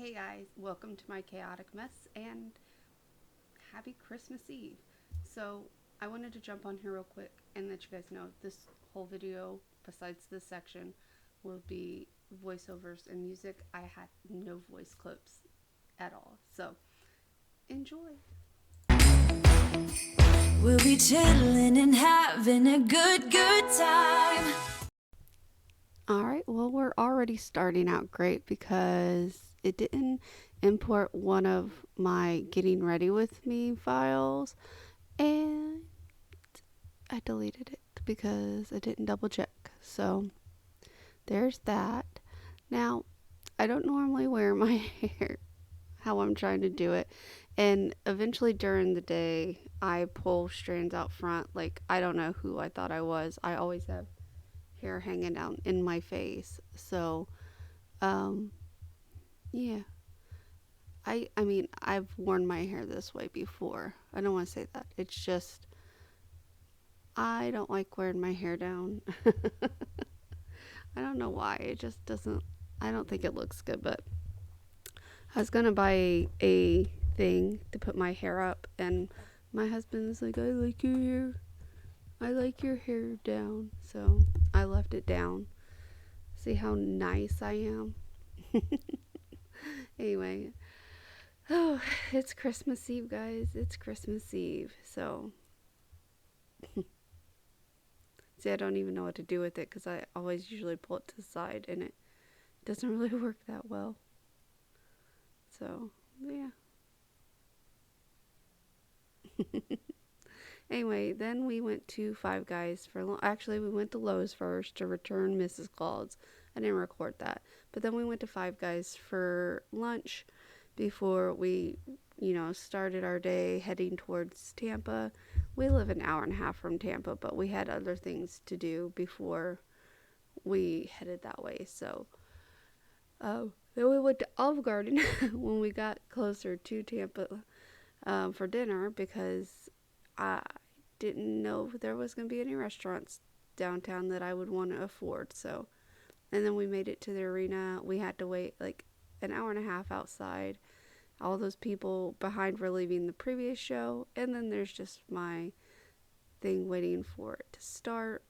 Hey guys, welcome to my chaotic mess and happy Christmas Eve. So I wanted to jump on here real quick and let you guys know this whole video, besides this section, will be voiceovers and music. I had no voice clips at all, so enjoy. We'll be chilling and having a good time. Alright, well, we're already starting out great because it didn't import one of my getting ready with me files, and I deleted it because I didn't double check. So there's that. Now, I don't normally wear my hair how I'm trying to do it, and eventually during the day I pull strands out front. Like, I don't know who I thought I was. I always have hair hanging down in my face. So yeah, I mean, I've worn my hair this way before. I don't want to say that. It's just I don't like wearing my hair down. I don't know why. It just doesn't. I don't think it looks good. But I was gonna buy a thing to put my hair up, and my husband's like, "I like your hair. I like your hair down." So I left it down. See how nice I am. Anyway, oh, it's Christmas Eve, guys. It's Christmas Eve. So see, I don't even know what to do with it because I always usually pull it to the side, and it doesn't really work that well. So yeah. Anyway, then we went to Five Guys for actually we went to Lowe's first to return Mrs. Claus. I didn't record that, but then we went to Five Guys for lunch before we, started our day heading towards Tampa. We live an hour and a half from Tampa, but we had other things to do before we headed that way. So then we went to Olive Garden when we got closer to Tampa for dinner, because I didn't know if there was going to be any restaurants downtown that I would want to afford. So, and then we made it to the arena. We had to wait like an hour and a half outside. All those people behind were leaving the previous show, and then there's just my thing waiting for it to start.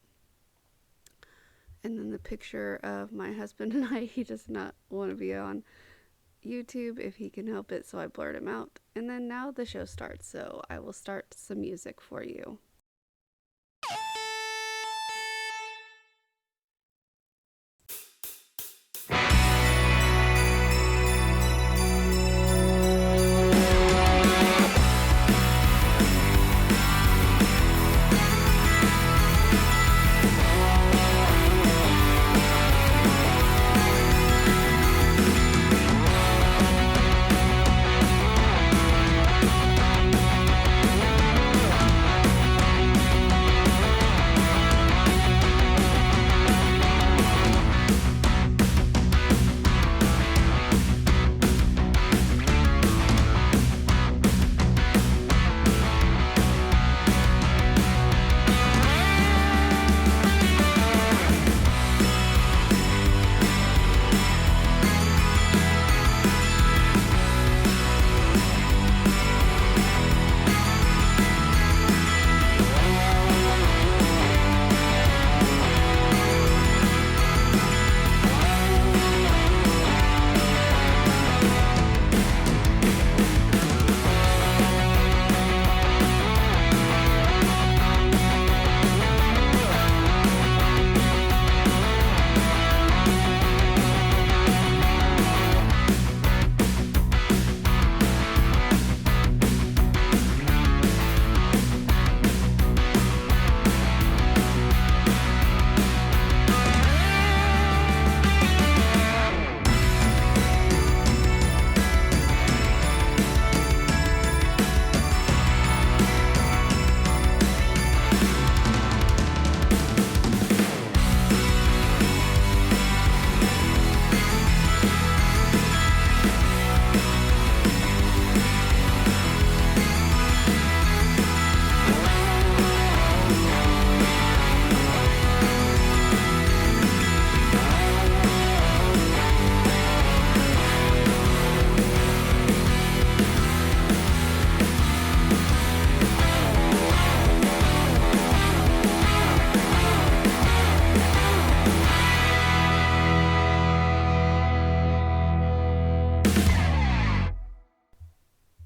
And then the picture of my husband and I, he does not want to be on YouTube if he can help it, so I blurred him out. And then now the show starts, so I will start some music for you.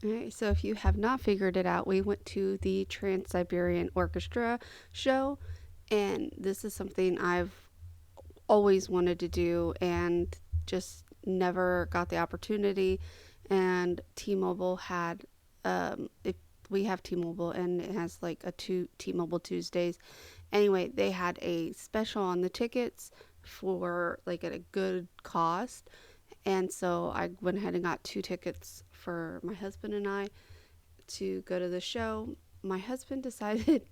Alright, so if you have not figured it out, we went to the Trans Siberian Orchestra show, and this is something I've always wanted to do and just never got the opportunity. And T-Mobile had, if we have T-Mobile and it has like a T-Mobile Tuesdays. Anyway, they had a special on the tickets for like at a good cost, and so I went ahead and got 2 tickets for my husband and I to go to the show. My husband decided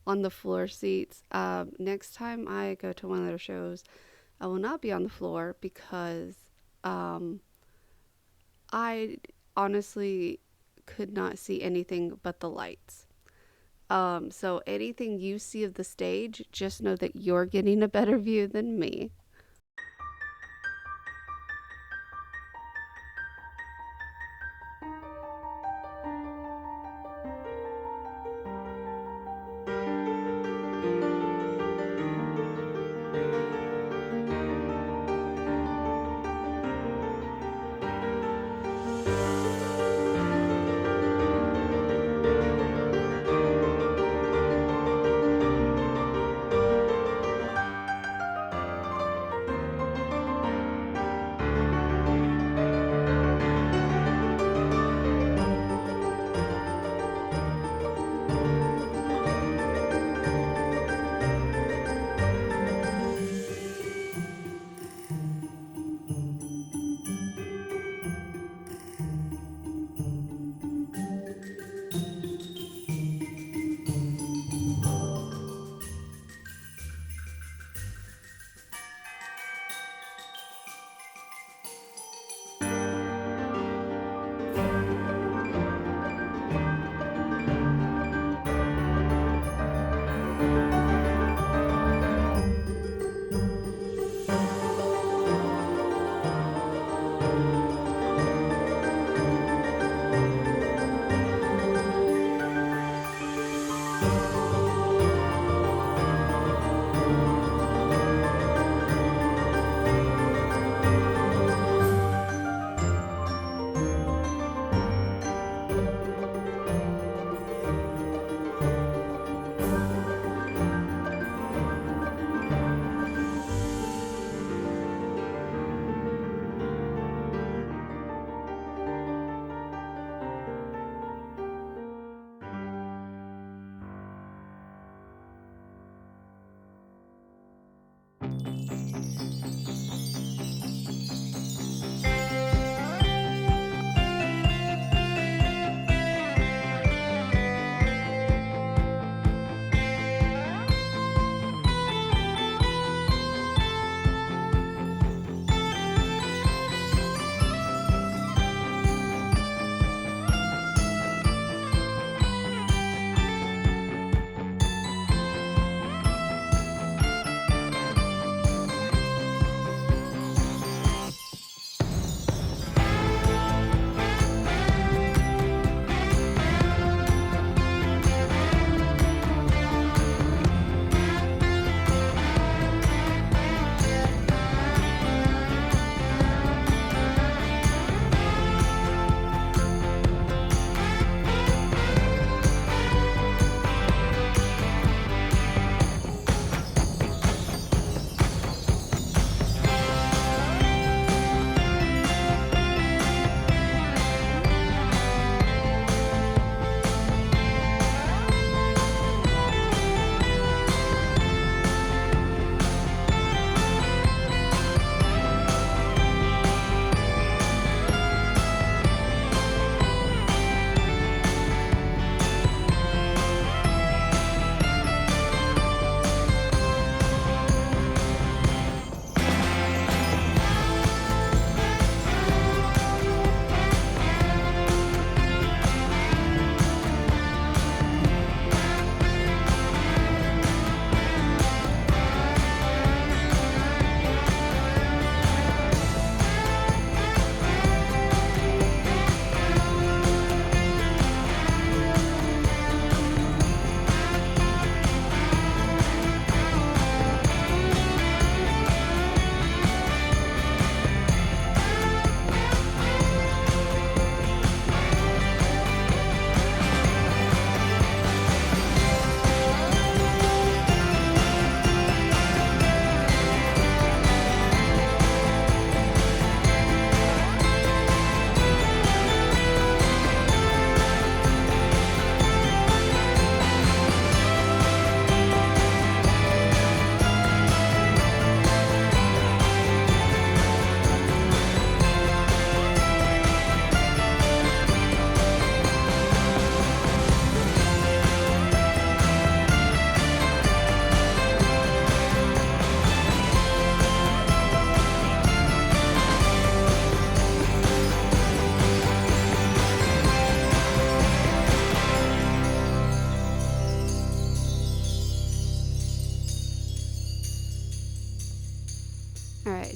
on the floor seats. Next time I go to one of their shows, I will not be on the floor because um, I honestly could not see anything but the lights. So anything you see of the stage, just know that you're getting a better view than me.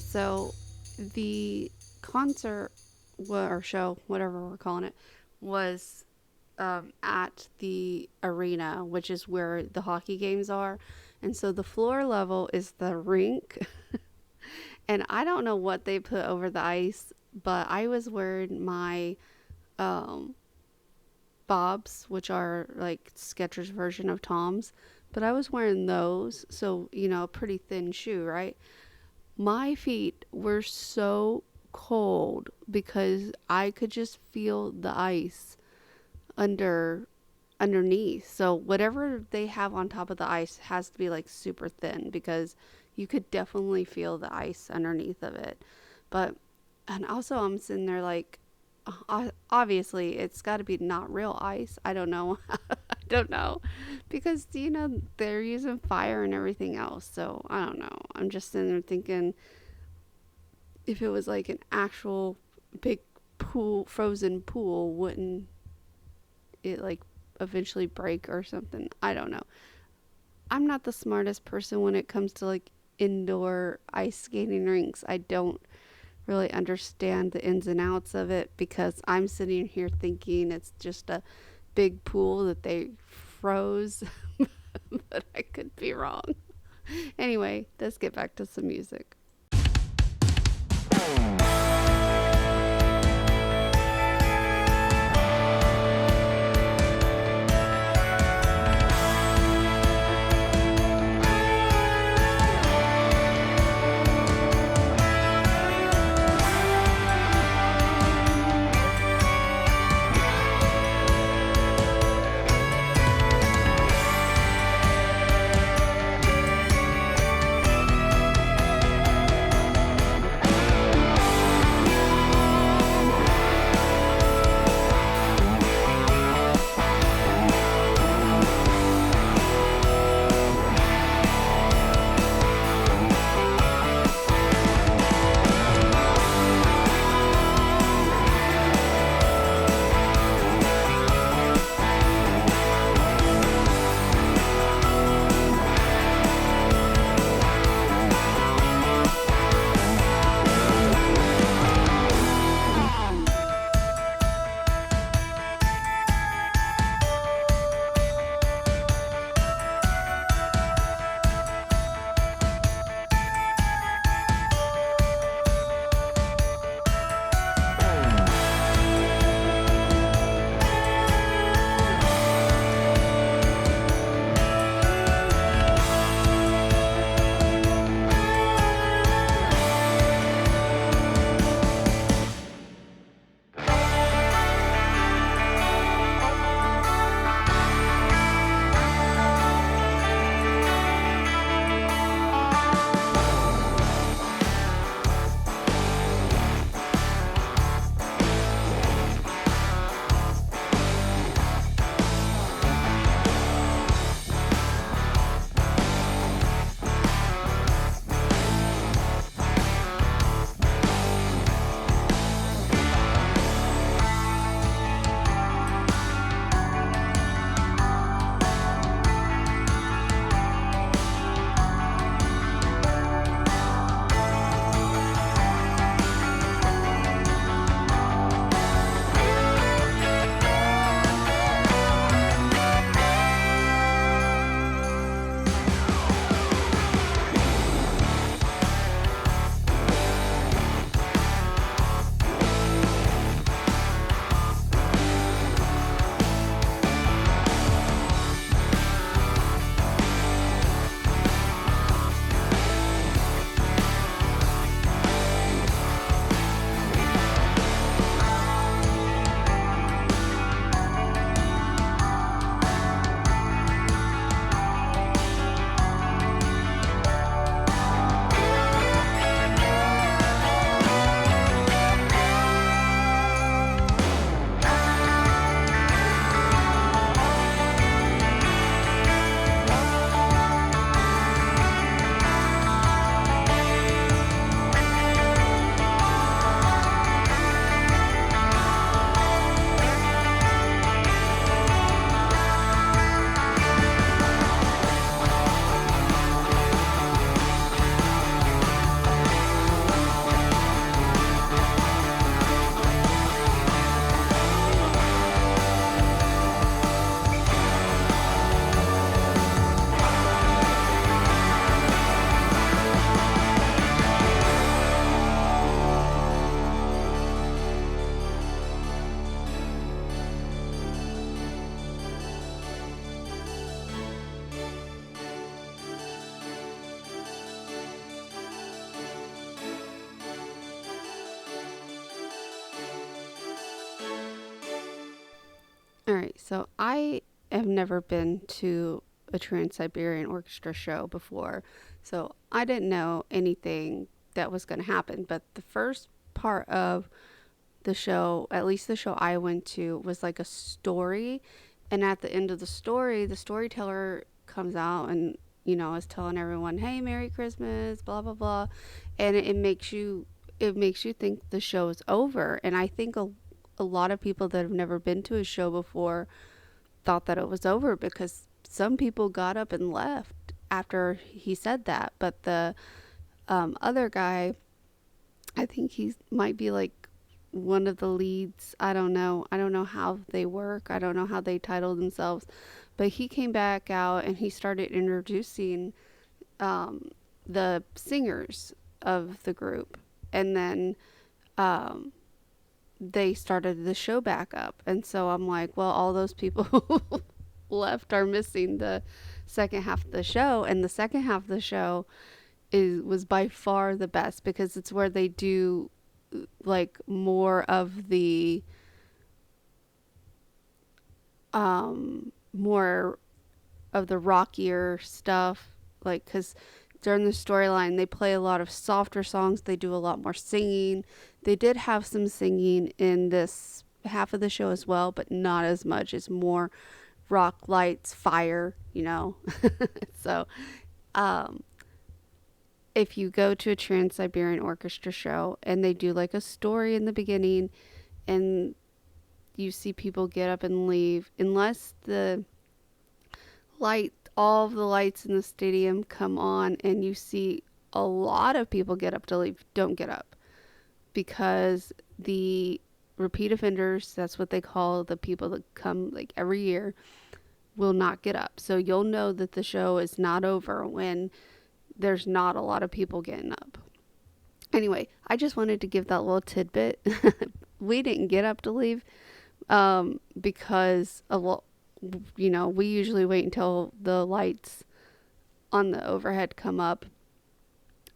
So the concert or show, whatever we're calling it, was at the arena, which is where the hockey games are. And so the floor level is the rink. And I don't know what they put over the ice, but I was wearing my um, bobs, which are like Skechers version of Tom's, but I was wearing those. So, a pretty thin shoe, right? My feet were so cold because I could just feel the ice under underneath. So whatever they have on top of the ice has to be like super thin because you could definitely feel the ice underneath of it. But and also I'm sitting there like obviously it's got to be not real ice. I don't know. I don't know because they're using fire and everything else. So I don't know. I'm just sitting there thinking if it was like an actual big pool, frozen pool, wouldn't it like eventually break or something? I don't know. I'm not the smartest person when it comes to like indoor ice skating rinks. I don't really understand the ins and outs of it because I'm sitting here thinking it's just a big pool that they froze, but I could be wrong. Anyway, let's get back to some music. All right, so I have never been to a Trans Siberian Orchestra show before, so I didn't know anything that was going to happen. But the first part of the show, at least the show I went to, was like a story. And at the end of the story, the storyteller comes out and, is telling everyone, "Hey, Merry Christmas," blah blah blah. And it makes you think the show is over. And I think a lot of people that have never been to a show before thought that it was over because some people got up and left after he said that. But the other guy, I think he might be like one of the leads. I don't know. I don't know how they work. I don't know how they title themselves. But he came back out and he started introducing um, the singers of the group. And then um, they started the show back up. And so I'm like, well, all those people left are missing the second half of the show. And the second half of the show was by far the best because it's where they do like more of the more of the rockier stuff, like because during the storyline they play a lot of softer songs, they do a lot more singing. They did have some singing in this half of the show as well, but not as much. It's more rock, lights, fire. So um if you go to a Trans Siberian Orchestra show and they do like a story in the beginning and you see people get up and leave, unless all of the lights in the stadium come on and you see a lot of people get up to leave, don't get up because the repeat offenders, that's what they call the people that come like every year, will not get up. So you'll know that the show is not over when there's not a lot of people getting up. Anyway, I just wanted to give that little tidbit. We didn't get up to leave because we usually wait until the lights on the overhead come up,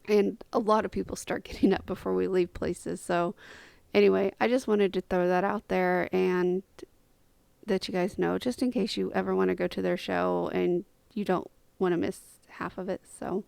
and a lot of people start getting up before we leave places. So anyway, I just wanted to throw that out there and that you guys know, just in case you ever want to go to their show and you don't want to miss half of it. So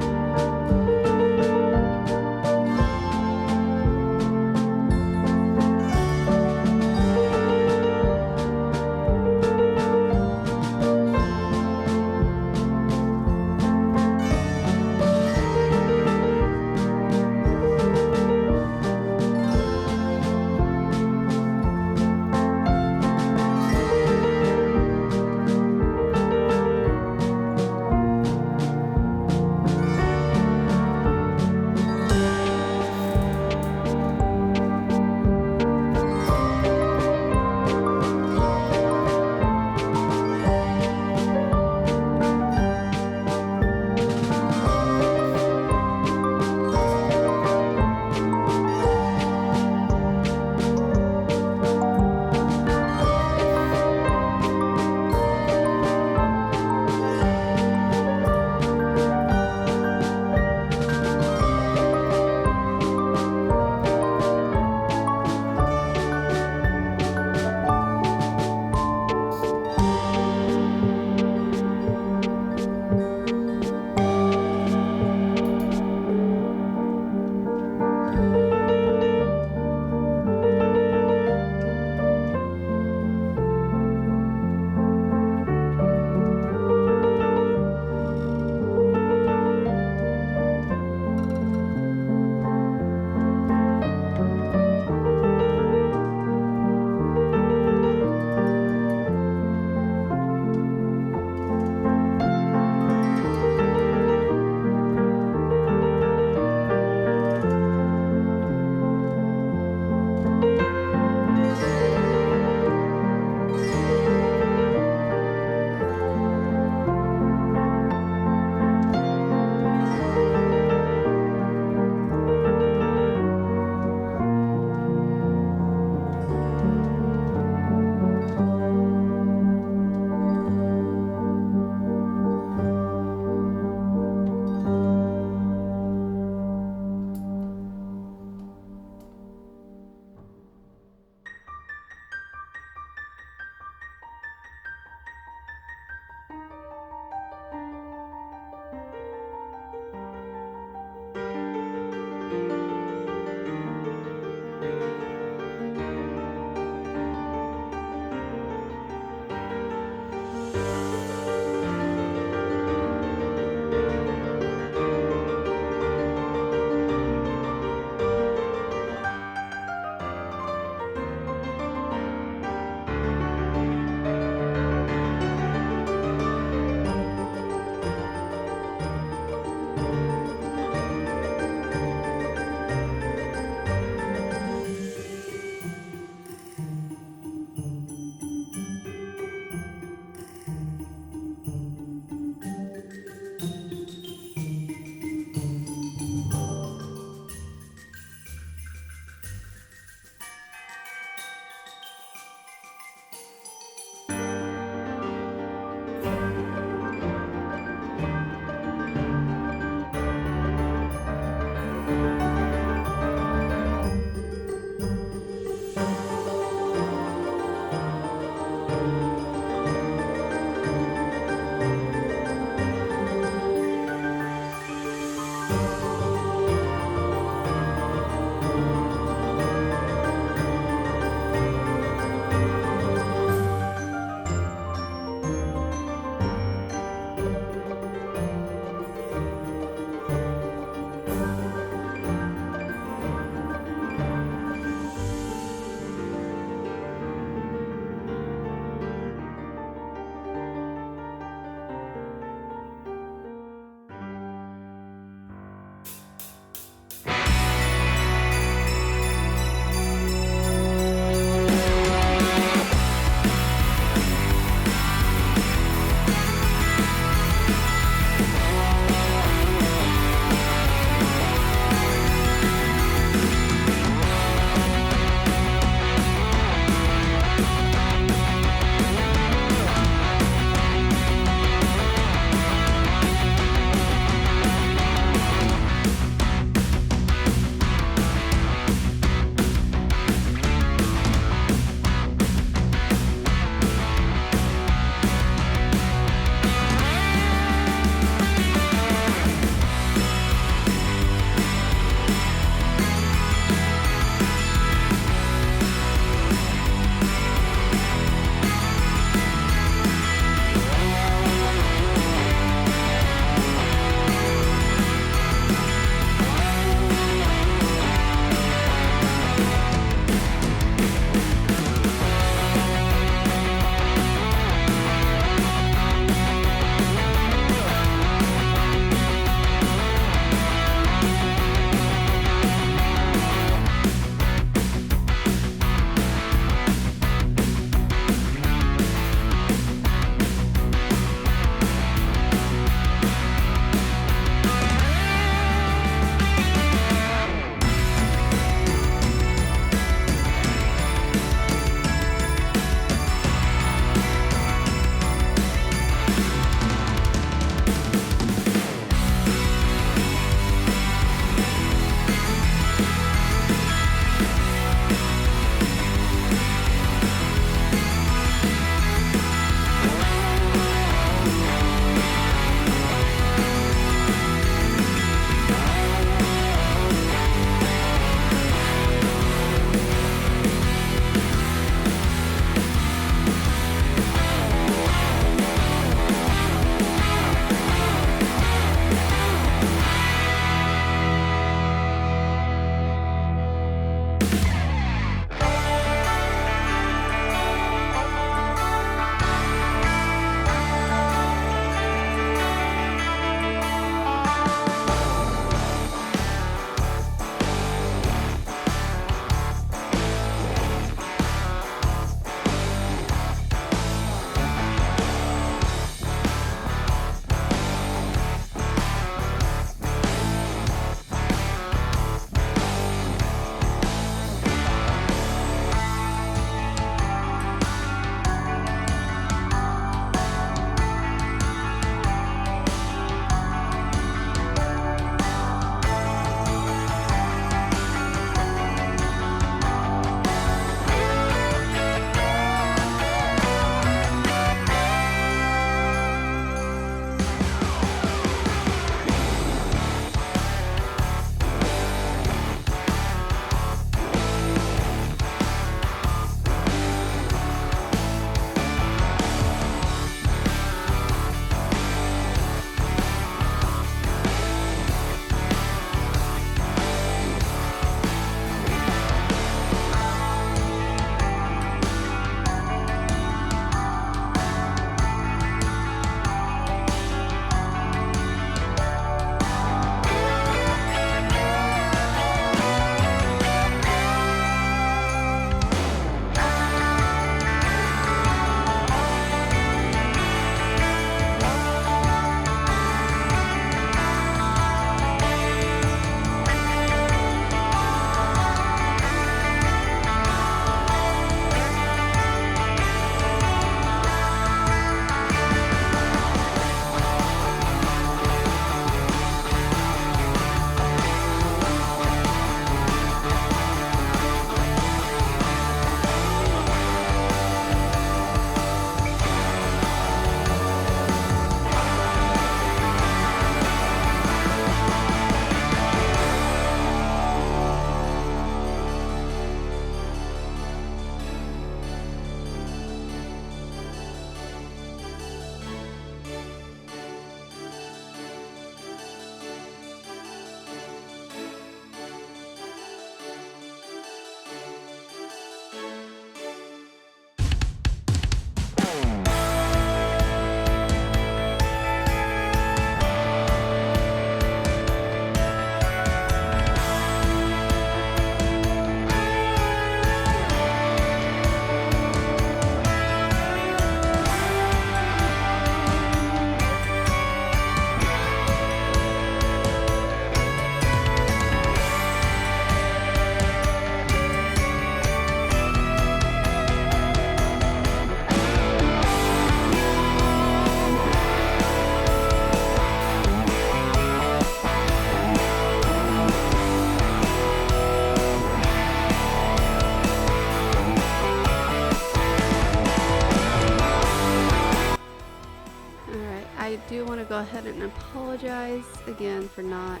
ahead and apologize again for not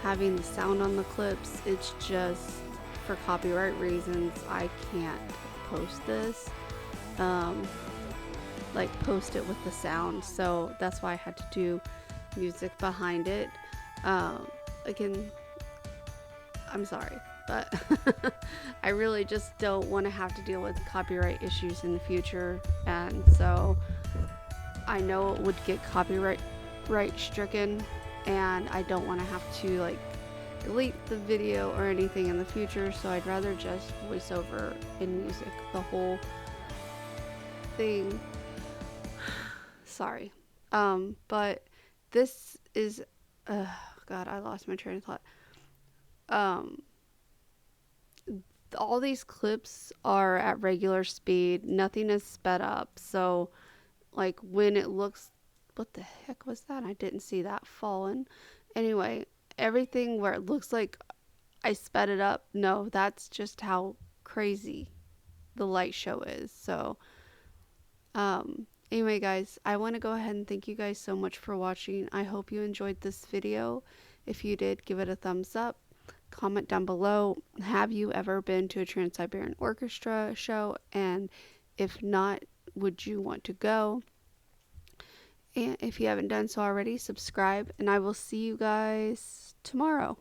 having the sound on the clips. It's just for copyright reasons I can't post this, like post it with the sound, so that's why I had to do music behind it. Again, I'm sorry, but I really just don't want to have to deal with copyright issues in the future, and so I know it would get copyright stricken, and I don't want to have to like delete the video or anything in the future, so I'd rather just voice over in music the whole thing. Sorry. But this is God, I lost my train of thought. All these clips are at regular speed. Nothing is sped up. So like when it looks, what the heck was that? I didn't see that falling. Anyway, everything where it looks like I sped it up, no, that's just how crazy the light show is. So anyway, guys, I want to go ahead and thank you guys so much for watching. I hope you enjoyed this video. If you did, give it a thumbs up. Comment down below, have you ever been to a Trans-Siberian Orchestra show? And if not, would you want to go? And if you haven't done so already, subscribe, and I will see you guys tomorrow.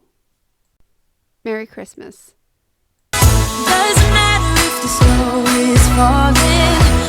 Merry Christmas. Doesn't matter if the snow is falling.